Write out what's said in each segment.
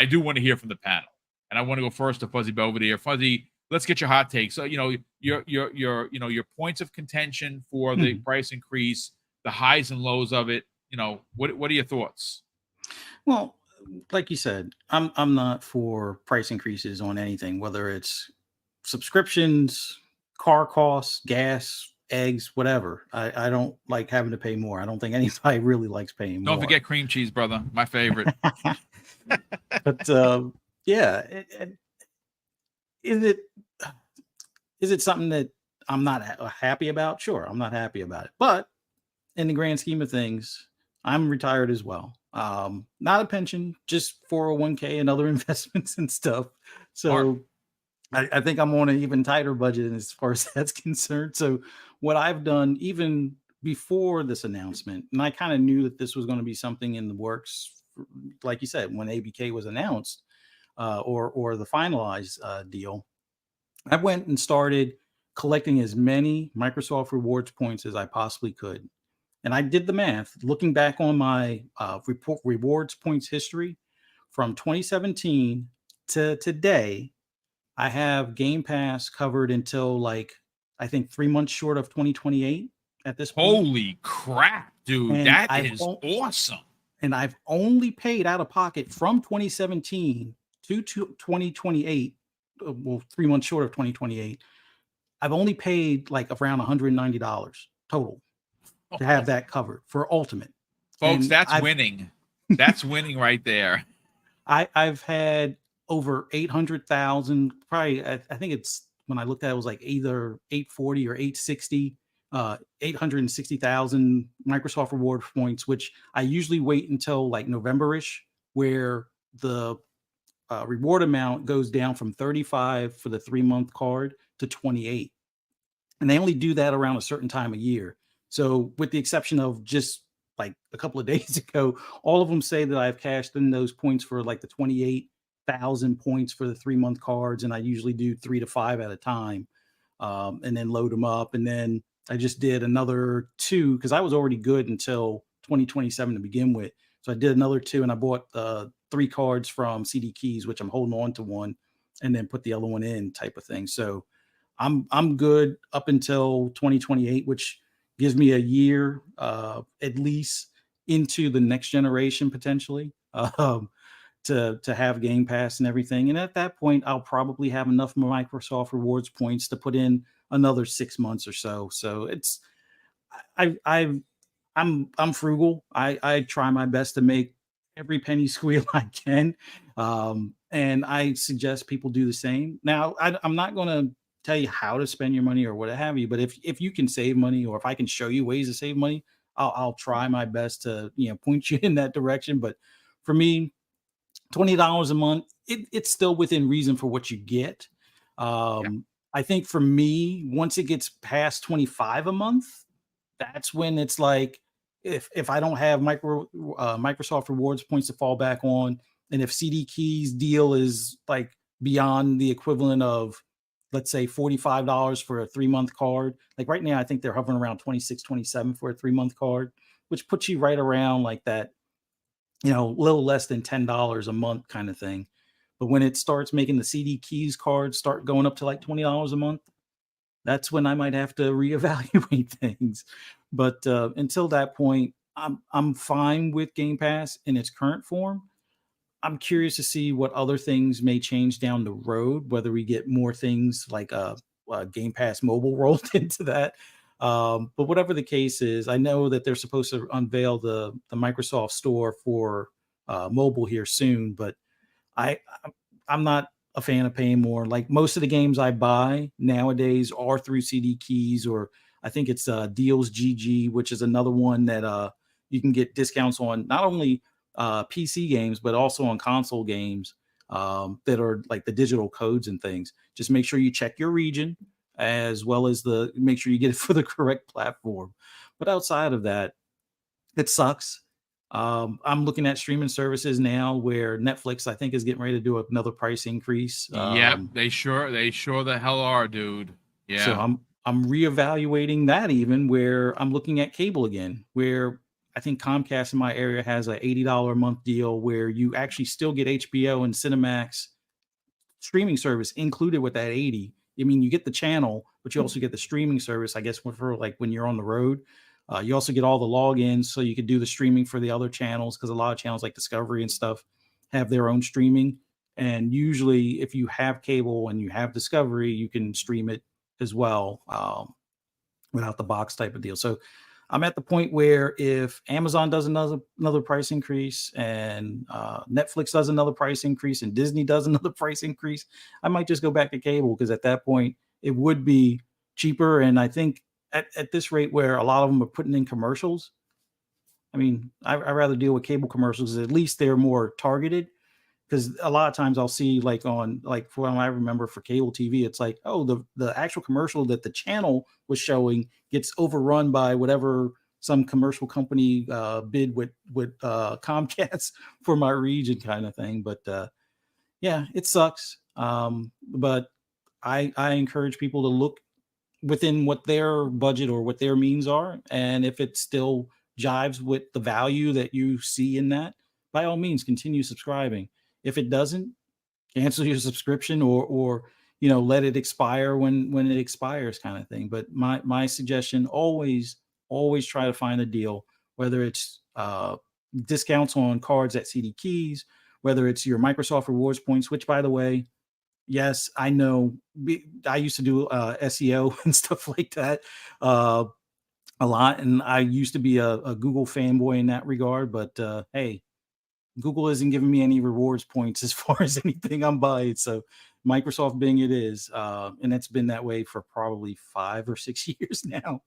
I do want to hear from the panel, and I want to go first to Fuzzy Belvedere. Fuzzy, let's get your hot take. So, your points of contention for the price increase, the highs and lows of it. What are your thoughts? Well, like you said, I'm not for price increases on anything, whether it's subscriptions, car costs, gas, eggs, whatever. I don't like having to pay more. I don't think anybody really likes paying Don't more. forget cream cheese, brother. My favorite. But yeah, is it is it something that I'm not happy about? Sure, I'm not happy about it. But in the grand scheme of things, I'm retired as well. Not a pension, just 401k and other investments and stuff. So I think I'm on an even tighter budget as far as that's concerned. So what I've done, even before this announcement, and I kind of knew that this was going to be something in the works, like you said, when ABK was announced, or the finalized deal, I went and started collecting as many Microsoft rewards points as I possibly could. And I did the math, looking back on my rewards points history from 2017 to today. I have Game Pass covered until like I think 3 months short of 2028 at this point. Holy crap, dude. And That is awesome. And I've only paid out of pocket from 2017 to 2028, well, 3 months short of 2028. I've only paid like around $190 total to have that covered for Ultimate. Folks, that's winning. That's winning right there. I've had over 800,000, probably. I think it's, when I looked at it, was like either 840 or 860, 860,000 Microsoft reward points, which I usually wait until like November-ish, where the reward amount goes down from 35 for the 3-month card to 28. And they only do that around a certain time of year. So with the exception of just like a couple of days ago, all of them say that I've cashed in those points for like the 28,000 points for the 3-month cards. And I usually do 3 to 5 at a time, and then load them up. And then I just did another 2 because I was already good until 2027 to begin with. So I did another 2, and I bought 3 cards from CD Keys, which I'm holding on to one, and then put the other one in, type of thing. So I'm good up until 2028, which gives me a year at least into the next generation potentially, to have Game Pass and everything. And at that point, I'll probably have enough Microsoft rewards points to put in another 6 months or so. So it's I'm frugal. I try my best to make every penny squeal I can, and I suggest people do the same. Now, I'm not going to tell you how to spend your money or what have you, but if you can save money, or if I can show you ways to save money, I'll try my best to point you in that direction. But for me, $20 a month, it's still within reason for what you get. I think for me, once it gets past 25 a month, that's when it's like, if I don't have Microsoft rewards points to fall back on, and if CD Keys deal is like beyond the equivalent of, let's say, $45 for a 3-month card. Like right now, I think they're hovering around 26, 27 for a 3-month card, which puts you right around like that, a little less than $10 a month kind of thing. But when it starts making the CD Keys cards start going up to like $20 a month, that's when I might have to reevaluate things. But until that point, I'm fine with Game Pass in its current form. I'm curious to see what other things may change down the road, whether we get more things like Game Pass Mobile rolled into that. But whatever the case is, I know that they're supposed to unveil the Microsoft Store for mobile here soon, but I I'm not a fan of paying more. Like most of the games I buy nowadays are through CD Keys, or I think it's Deals GG, which is another one that you can get discounts on, not only PC games but also on console games, that are like the digital codes and things. Just make sure you check your region, as well as make sure you get it for the correct platform. But outside of that, it sucks. I'm looking at streaming services now where Netflix, I think, is getting ready to do another price increase. Yep, they sure the hell are, dude. Yeah. So I'm reevaluating that, even where I'm looking at cable again, where I think Comcast in my area has a $80 a month deal where you actually still get HBO and Cinemax streaming service included with that 80. I mean, you get the channel, but you also get the streaming service, I guess, for like when you're on the road. You also get all the logins so you could do the streaming for the other channels, because a lot of channels like Discovery and stuff have their own streaming. And usually, if you have cable and you have Discovery, you can stream it as well, without the box type of deal. So I'm at the point where if Amazon does another price increase, and Netflix does another price increase, and Disney does another price increase, I might just go back to cable, because at that point it would be cheaper. And I think at this rate where a lot of them are putting in commercials, I mean, I'd rather deal with cable commercials. At least they're more targeted, because a lot of times I'll see, like, on, like, for what I remember for cable TV, it's like, oh, the actual commercial that the channel was showing gets overrun by whatever some commercial company bid with Comcast for my region, kind of thing. But yeah, it sucks. But I encourage people to look within what their budget or what their means are, and if it still jives with the value that you see in that, by all means continue subscribing. If it doesn't, cancel your subscription, or let it expire when it expires, kind of thing. But my suggestion, always try to find a deal, whether it's discounts on cards at CD Keys, whether it's your Microsoft rewards points, which, by the way, yes, I know, I used to do SEO and stuff like that a lot, and I used to be a Google fanboy in that regard. But hey, Google isn't giving me any rewards points as far as anything I'm buying. So Microsoft Bing it is. And it's been that way for probably 5 or 6 years now.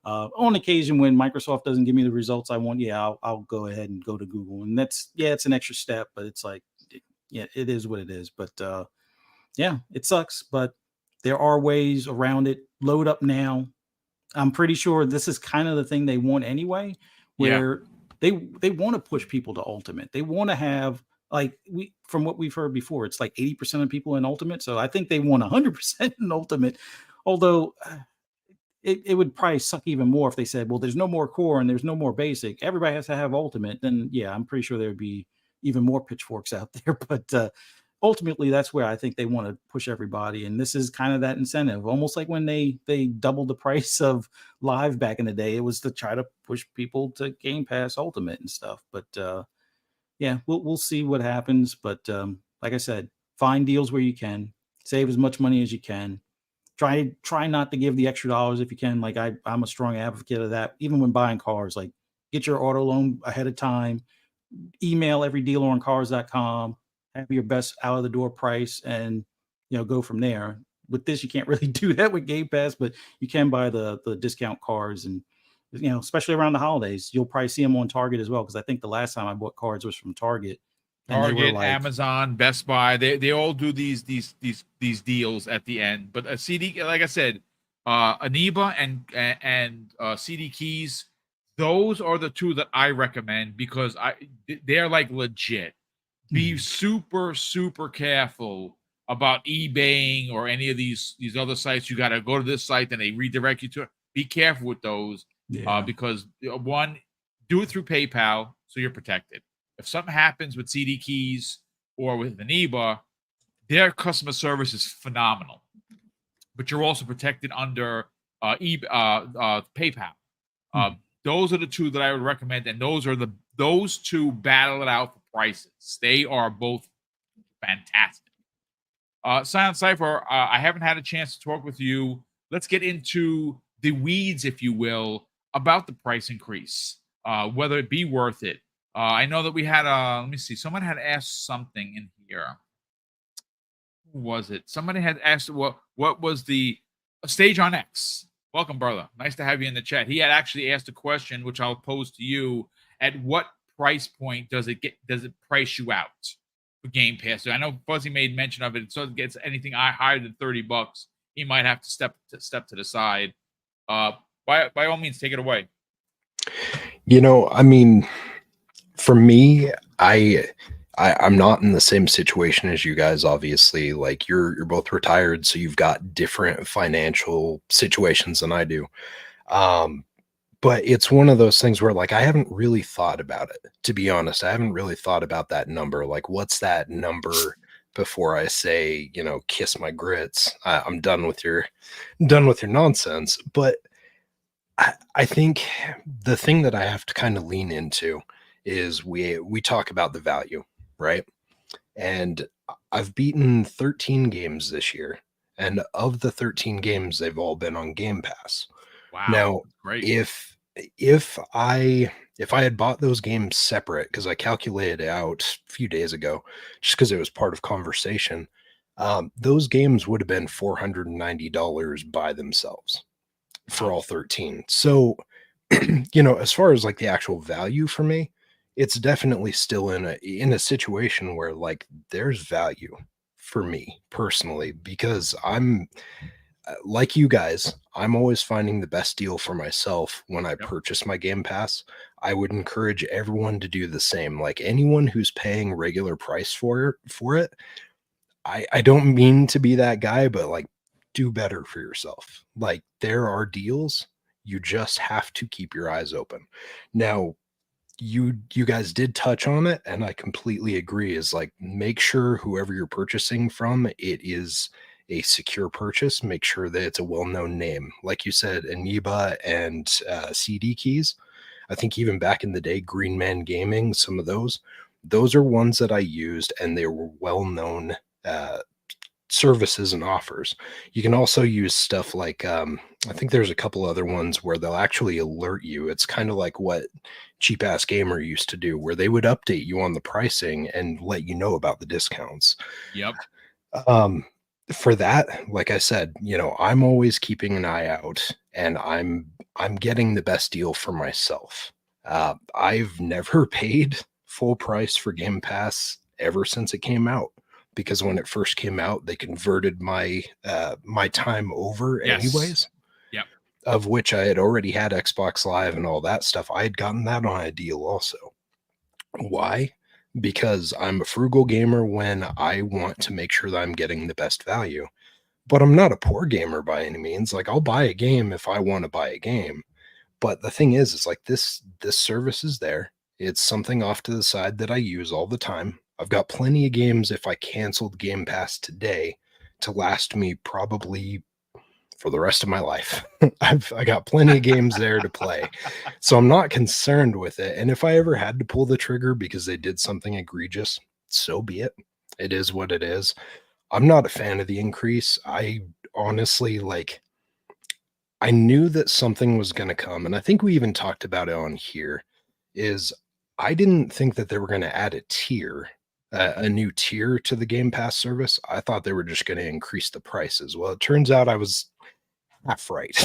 On occasion, when Microsoft doesn't give me the results I want, yeah, I'll go ahead and go to Google. And it's an extra step, but it's like, yeah, it is what it is. But yeah, it sucks, but there are ways around it. Load up now. I'm pretty sure this is kind of the thing they want anyway, Yeah. where they want to push people to Ultimate. They want to have, like, from what we've heard before, it's like 80% of people in Ultimate. So I think they want 100% in Ultimate. Although it would probably suck even more if they said, well, there's no more core and there's no more basic. Everybody has to have Ultimate. Then yeah, I'm pretty sure there would be even more pitchforks out there. But ultimately, that's where I think they want to push everybody. And this is kind of that incentive, almost like when they doubled the price of Live back in the day. It was to try to push people to Game Pass Ultimate and stuff. But yeah, we'll see what happens. But like I said, find deals where you can, save as much money as you can. Try not to give the extra dollars if you can. Like, I'm a strong advocate of that. Even when buying cars, like, get your auto loan ahead of time. Email every dealer on cars.com, have your best out of the door price, and go from there. With this, you can't really do that with Game Pass, but you can buy the discount cars. And especially around the holidays, you'll probably see them on Target as well, because I think the last time I bought cards was from Target. And they were Target, like, Amazon, Best Buy, they all do these deals at the end. But a CD, like I said, Aniba and CD Keys, those are the two that I recommend, because they're like legit. Be super, super careful about eBaying or any of these other sites. You got to go to this site, then they redirect you to it. Be careful with those, because one, do it through PayPal so you're protected. If something happens with CD Keys or with Aniba, their customer service is phenomenal, but you're also protected under PayPal. Those are the two that I would recommend, and those two battle it out for prices. They are both fantastic. Silent Cypher, I haven't had a chance to talk with you. Let's get into the weeds, if you will, about the price increase, whether it be worth it. I know that we had let me see, someone had asked something in here. Who was it? Somebody had asked what was the Stage on X. Welcome, brother. Nice to have you in the chat. He had actually asked a question, which I'll pose to you. At what price point does it price you out for Game Pass? So I know Fuzzy made mention of it. So it gets anything higher than $30, he might have to step to the side. By all means, take it away. I mean, for me, I'm not in the same situation as you guys. Obviously, like, you're both retired, so you've got different financial situations than I do. But it's one of those things where, like, I haven't really thought about it, to be honest. I haven't really thought about that number. Like, what's that number before I say, kiss my grits? I'm done with your nonsense. But I think the thing that I have to kind of lean into is we talk about the value, right? And I've beaten 13 games this year, and of the 13 games, they've all been on Game Pass. Wow, Now, that's great. if I had bought those games separate, because I calculated it out a few days ago, just because it was part of conversation, those games would have been $490 by themselves for Wow. all 13. So, as far as like the actual value for me, it's definitely still in a situation where like there's value for me personally, because I'm like you guys, I'm always finding the best deal for myself when I Yep. purchase my Game Pass. I would encourage everyone to do the same. Like anyone who's paying regular price for it, I don't mean to be that guy, but like do better for yourself. Like there are deals. You just have to keep your eyes open. Now, you guys did touch on it, and I completely agree, is like make sure whoever you're purchasing from, it is a secure purchase. Make sure that it's a well-known name. Like you said, Aniba and CD Keys. I think even back in the day, Green Man Gaming, some of those are ones that I used, and they were well-known services and offers. You can also use stuff like I think there's a couple other ones where they'll actually alert you. It's kind of like what Cheap Ass Gamer used to do, where they would update you on the pricing and let you know about the discounts. Yep. For that, like I said, I'm always keeping an eye out, and I'm getting the best deal for myself. I've never paid full price for Game Pass ever since it came out, because when it first came out, they converted my my time over Yes. anyways. Yep. Of which I had already had Xbox Live and all that stuff. I had gotten that on a deal also. Why? Because I'm a frugal gamer when I want to make sure that I'm getting the best value. But I'm not a poor gamer by any means. Like I'll buy a game if I want to buy a game. But the thing is like this service is there. It's something off to the side that I use all the time. I've got plenty of games if I canceled Game Pass today to last me probably for the rest of my life. I got plenty of games there to play. So I'm not concerned with it. And if I ever had to pull the trigger because they did something egregious, so be it. It is what it is. I'm not a fan of the increase. I honestly I knew that something was going to come, and I think we even talked about it on here, is I didn't think that they were going to add a tier, a new tier to the Game Pass service. I thought they were just going to increase the prices. Well, it turns out I was half right,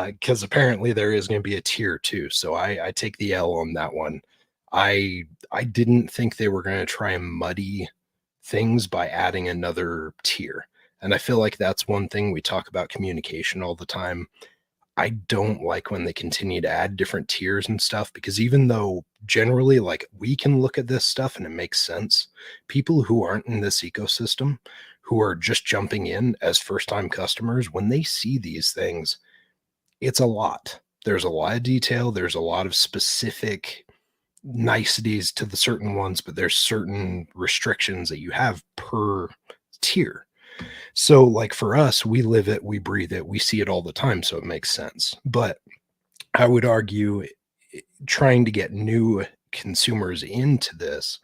because apparently there is going to be a tier too. So I take the L on that one. I didn't think they were going to try and muddy things by adding another tier. And I feel like that's one thing we talk about communication all the time. I don't like when they continue to add different tiers and stuff, because even though generally like we can look at this stuff and it makes sense, people who aren't in this ecosystem, who are just jumping in as first-time customers, when they see these things, it's a lot. There's a lot of detail. There's a lot of specific niceties to the certain ones, but there's certain restrictions that you have per tier. So like for us, we live it, we breathe it, we see it all the time, so it makes sense. But I would argue trying to get new consumers into this,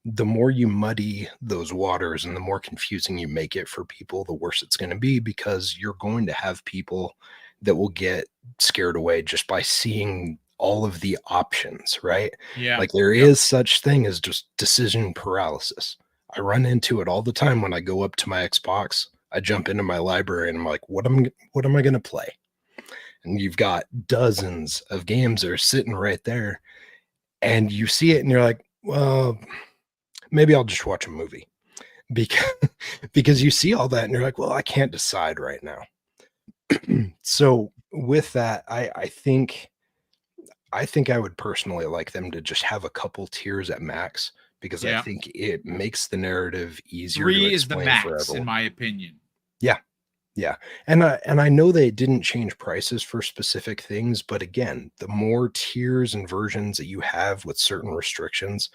the more you muddy those waters and the more confusing you make it for people, the worse it's going to be, because you're going to have people that will get scared away just by seeing all of the options, right? Yeah. Like there Yep. is such thing as just decision paralysis. I run into it all the time when I go up to my Xbox. I jump into my library and I'm like, what am I going to play? And you've got dozens of games that are sitting right there, and you see it and you're like, well, maybe I'll just watch a movie, because because you see all that and you're like, well, I can't decide right now. So with that, I think I would personally like them to just have a couple tiers at max, because I Yeah. think it makes the narrative easier to 3 is the explain for max, in everyone. my opinion. Yeah. Yeah. And I know they didn't change prices for specific things, but again, the more tiers and versions that you have with certain restrictions,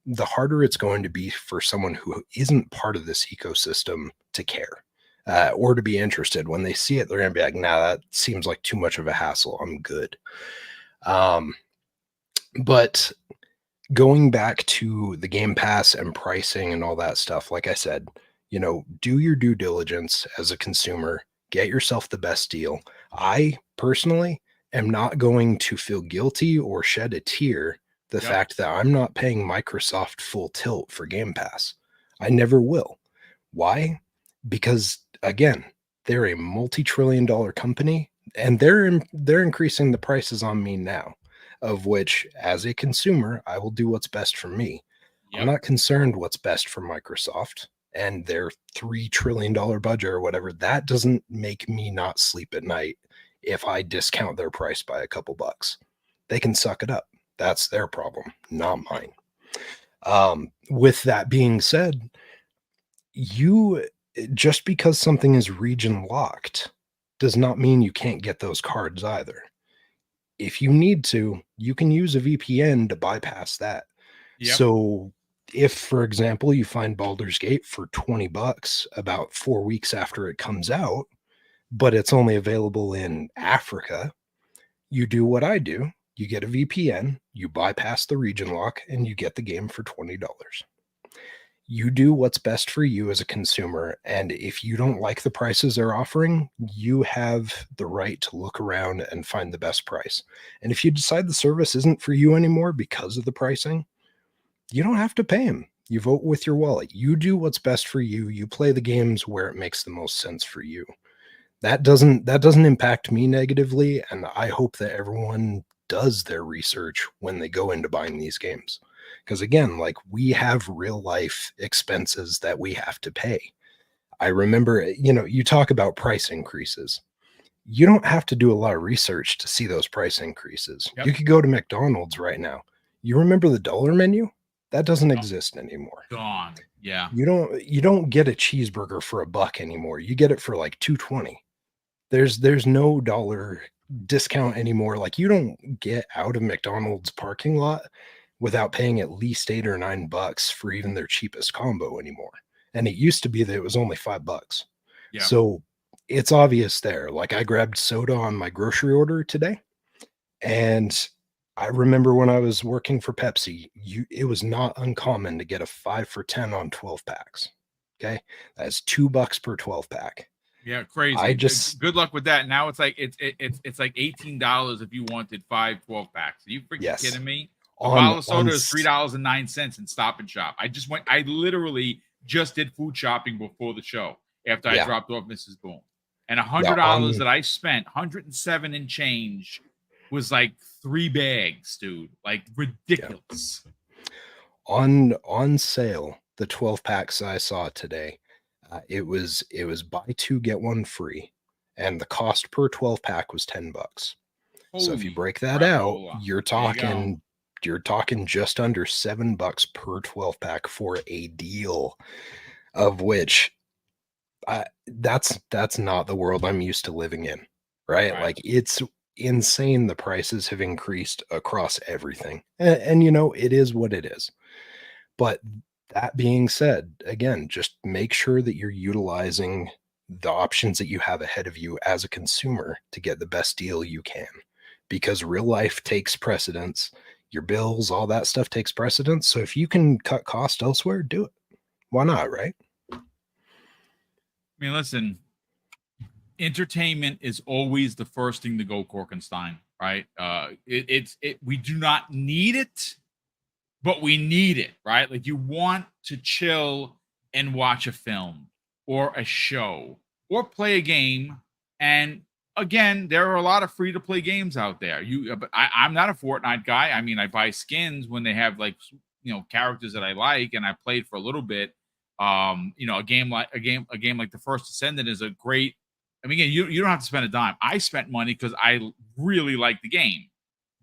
the harder it's going to be for someone who isn't part of this ecosystem to care or to be interested. When they see it, they're going to be like, nah, that seems like too much of a hassle. I'm good. But going back to the Game Pass and pricing and all that stuff, like I said, do your due diligence as a consumer, get yourself the best deal. I personally am not going to feel guilty or shed a tear the fact that I'm not paying Microsoft full tilt for Game Pass. I never will. Why? Because again, they're a multi-trillion-dollar company and they're increasing the prices on me now, of which as a consumer, I will do what's best for me. I'm not concerned what's best for Microsoft and their $3 trillion budget or whatever. That doesn't make me not sleep at night if I discount their price by a couple bucks. They can suck it up. That's their problem, not mine. With that being said, just because something is region locked does not mean you can't get those cards either. If you need to, you can use a VPN to bypass that. So if, for example, you find Baldur's Gate for $20 about 4 weeks after it comes out, but it's only available in Africa, you do what I do. You get a VPN, you bypass the region lock, and you get the game for $20. You do what's best for you as a consumer. And if you don't like the prices they're offering, you have the right to look around and find the best price. And if you decide the service isn't for you anymore because of the pricing, you don't have to pay them. You vote with your wallet. You do what's best for you. You play the games where it makes the most sense for you. That doesn't impact me negatively. And I hope that everyone does their research when they go into buying these games. Because again, like, we have real life expenses that we have to pay. I remember, you talk about price increases. You don't have to do a lot of research to see those price increases. You could go to McDonald's right now. You remember the dollar menu? That doesn't exist anymore. Gone. Yeah. You don't get a cheeseburger for $1 anymore. You get it for like $2.20. There's no dollar discount anymore. Like, you don't get out of McDonald's parking lot without paying at least $8 or $9 for even their cheapest combo anymore. And it used to be that it was only $5. Yeah. So it's obvious there. Like, I grabbed soda on my grocery order today, and I remember when I was working for Pepsi, it was not uncommon to get a 5 for $10 on 12 packs. Okay. That's $2 per 12 pack. Yeah, crazy. I just good luck with that. Now it's like it's like $18 if you wanted 5 12 packs. Are you freaking kidding me? A bottle of soda is $3.09 in Stop and Shop. I literally just did food shopping before the show after I dropped off Mrs. Boom. And $100 that I spent, 107 and change, was like 3 bags, dude. Like, ridiculous. On sale, the 12 packs I saw today, it was buy 2 get 1 free, and the cost per 12 pack was $10. So if you break that out, you're talking just under $7 per 12 pack for a deal, of which that's not the world I'm used to living in, right? Like, it's insane. The prices have increased across everything, and it is what it is. But that being said, again, just make sure that you're utilizing the options that you have ahead of you as a consumer to get the best deal you can, because real life takes precedence. Your bills, all that stuff takes precedence. So if you can cut cost elsewhere, do it. Why not, right? I mean, listen, entertainment is always the first thing to go, Korkenstein, right? We do not need it, but we need it, right? Like, you want to chill and watch a film or a show or play a game. And again, there are a lot of free to play games out there. But I'm not a Fortnite guy. I mean, I buy skins when they have, like, characters that I like, and I played for a little bit. A game like The First Descendant is a great. I mean, again, you don't have to spend a dime. I spent money because I really like the game,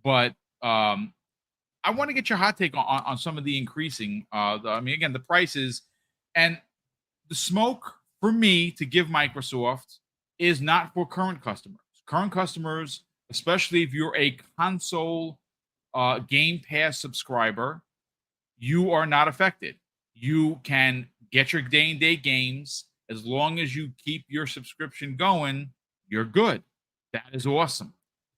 but I want to get your hot take on some of the increasing. Again, the prices and the smoke for me to give Microsoft is not for current customers. Current customers, especially if you're a console Game Pass subscriber, you are not affected. You can get your day and date games as long as you keep your subscription going. You're good. That is awesome.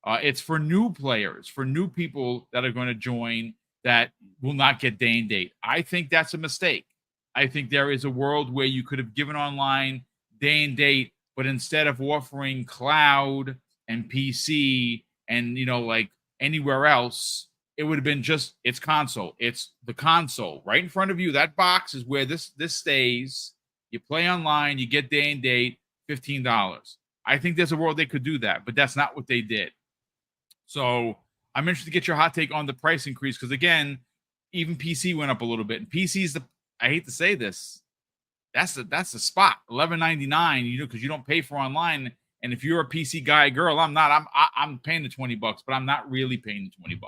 It's for new players, for new people that are going to join that will not get day and date. I think that's a mistake. I think there is a world where you could have given online day and date, but instead of offering cloud and PC and like anywhere else, it would have been just it's console. It's the console right in front of you. That box is where this stays. You play online, you get day and date, $15. I think there's a world they could do that, but that's not what they did. So I'm interested to get your hot take on the price increase because again, even PC went up a little bit, and PC's I hate to say this, that's the spot $11.99. Because you don't pay for online, and if you're a PC guy, girl, I'm not. I'm paying the $20, but I'm not really paying the $20.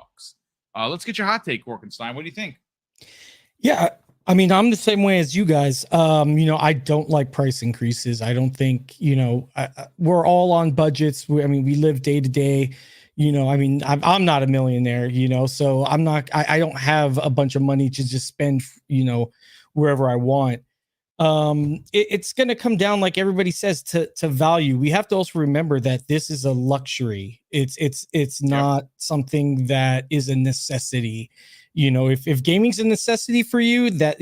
Let's get your hot take, Korkenstein. What do you think? Yeah, I mean, I'm the same way as you guys. I don't like price increases. I don't think, we're all on budgets. We live day to day. I'm not a millionaire, so I don't have a bunch of money to just spend, wherever I want. It's going to come down, like everybody says, to value. We have to also remember that this is a luxury. It's not something that is a necessity. If gaming's a necessity for you, that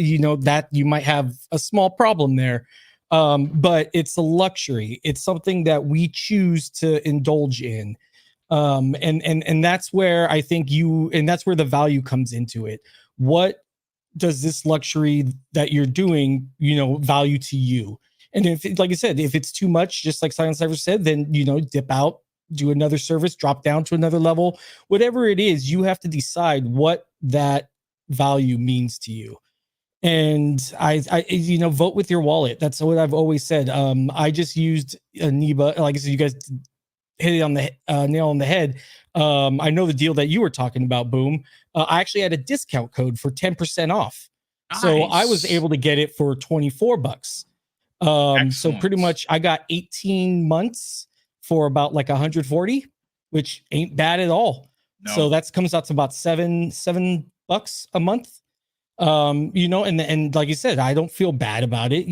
you might have a small problem there. But it's a luxury. It's something that we choose to indulge in. And that's where I think that's where the value comes into it. What does this luxury that you're doing, value to you? And if, like I said, if it's too much, just like Silent Cypher said, then, dip out, do another service, drop down to another level, whatever it is, you have to decide what that value means to you. And I vote with your wallet. That's what I've always said. I just used Aniba. Like I said, you guys hit it on the nail on the head. I know the deal that you were talking about, Boom. I actually had a discount code for 10% off. Nice. So I was able to get it for $24. So pretty much I got 18 months for about like 140, which ain't bad at all. No. So that comes out to about $7 a month. And like you said, I don't feel bad about it.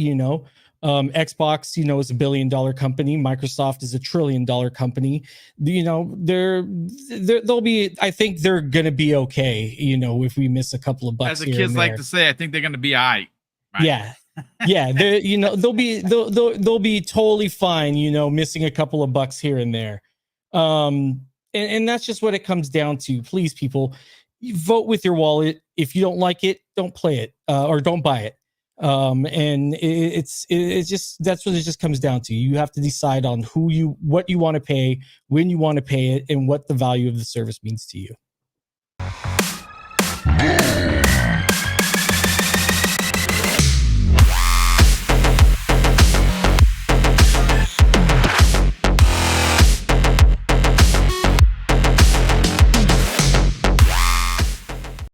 Xbox, is $1 billion company. Microsoft is $1 trillion company. They'll be, I think they're going to be okay. If we miss a couple of bucks. As the kids like to say, I think they're going to be all right. Yeah. Yeah. They'll be totally fine, missing a couple of bucks here and there. And that's just what it comes down to. Please, people, vote with your wallet. If you don't like it, don't play it, or don't buy it. And it's just, that's what it just comes down to. You have to decide on what you want to pay, when you want to pay it, and what the value of the service means to you.